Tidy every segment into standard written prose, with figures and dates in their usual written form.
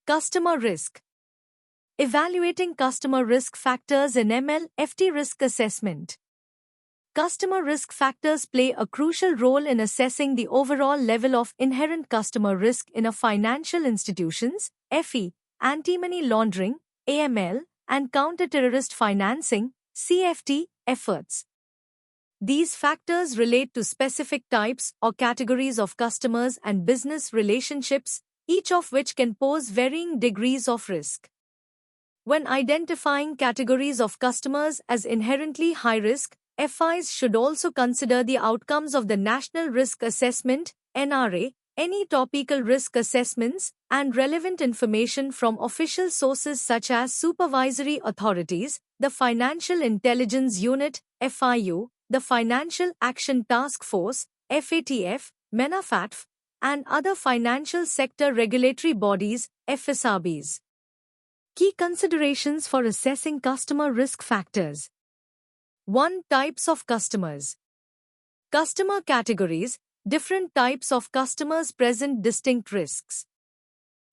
Customer risk. Evaluating customer risk factors in ML/FT risk assessment. Customer risk factors play a crucial role in assessing the overall level of inherent customer risk in a financial institution's FE, anti-money laundering (AML) and counter-terrorist financing (CFT) efforts. These factors relate to specific types or categories of customers and business relationships, each of which can pose varying degrees of risk. When identifying categories of customers as inherently high risk, FIs should also consider the outcomes of the National Risk Assessment (NRA), any topical risk assessments, and relevant information from official sources such as supervisory authorities, the Financial Intelligence Unit (FIU), the Financial Action Task Force (FATF), MENAFATF, and other financial sector regulatory bodies (FSRBs). Key considerations for assessing customer risk factors. 1. Types of customers. Customer categories. Different types of customers present distinct risks.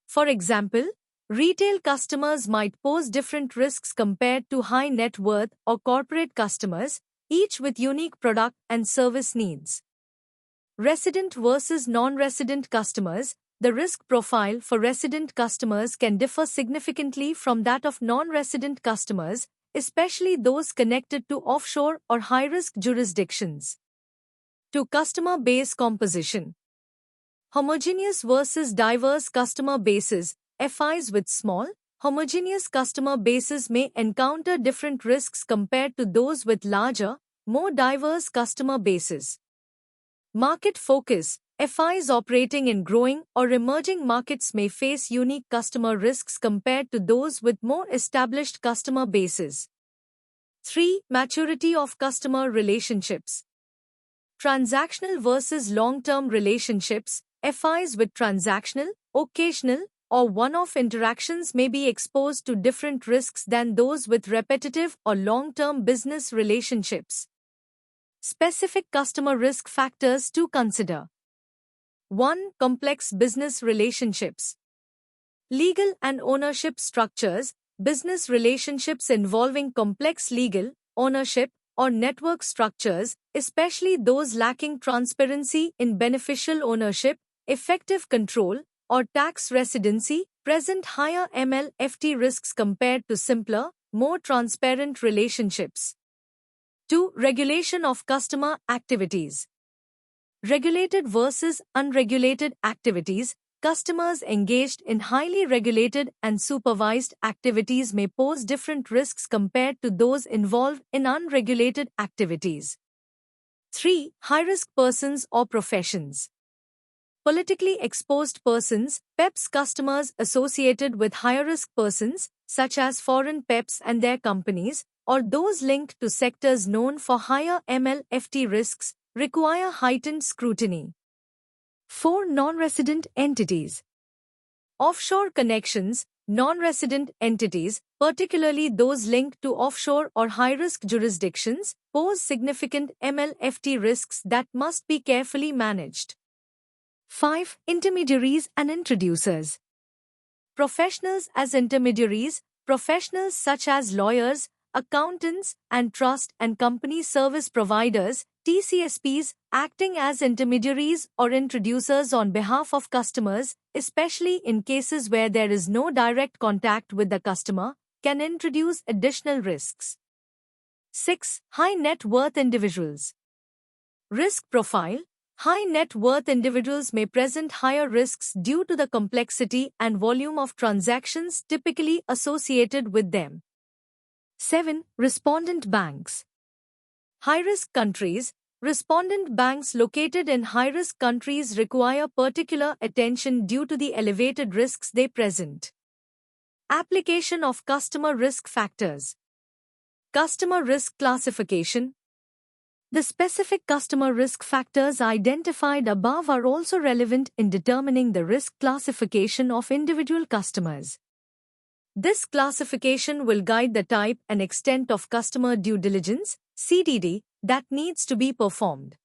For example, retail customers might pose different risks compared to high net worth or corporate customers, each with unique product and service needs. Resident versus non-resident customers. The risk profile for resident customers can differ significantly from that of non-resident customers, especially those connected to offshore or high-risk jurisdictions. 2. Customer base composition. Homogeneous versus diverse customer bases. FIs with small, homogeneous customer bases may encounter different risks compared to those with larger, more diverse customer bases. Market focus. FIs operating in growing or emerging markets may face unique customer risks compared to those with more established customer bases. 3. Maturity of customer relationships. Transactional versus long-term relationships. FIs with transactional, occasional, or one-off interactions may be exposed to different risks than those with repetitive or long-term business relationships. Specific customer risk factors to consider. 1. Complex business relationships. Legal and ownership structures. Business relationships involving complex legal, ownership, or network structures, especially those lacking transparency in beneficial ownership, effective control, or tax residency, present higher ML/FT risks compared to simpler, more transparent relationships. 2. Regulation of customer activities. Regulated versus unregulated activities. Customers engaged in highly regulated and supervised activities may pose different risks compared to those involved in unregulated activities. 3. High-risk persons or professions. Politically exposed persons, PEPs. Customers associated with higher-risk persons, such as foreign PEPs and their companies, or those linked to sectors known for higher ML/FT risks, require heightened scrutiny. 4. Non-resident entities. Offshore connections. Non-resident entities, particularly those linked to offshore or high-risk jurisdictions, pose significant ML/FT risks that must be carefully managed. 5. Intermediaries and introducers. Professionals as intermediaries. Professionals such as lawyers, accountants, and trust and company service providers, TCSPs, acting as intermediaries or introducers on behalf of customers, especially in cases where there is no direct contact with the customer, can introduce additional risks. 6. High net worth individuals. Risk profile. High net worth individuals may present higher risks due to the complexity and volume of transactions typically associated with them. 7. Respondent banks. High-risk countries. Respondent banks located in high-risk countries require particular attention due to the elevated risks they present. Application of customer risk factors. Customer risk classification. The specific customer risk factors identified above are also relevant in determining the risk classification of individual customers. This classification will guide the type and extent of customer due diligence (CDD) that needs to be performed.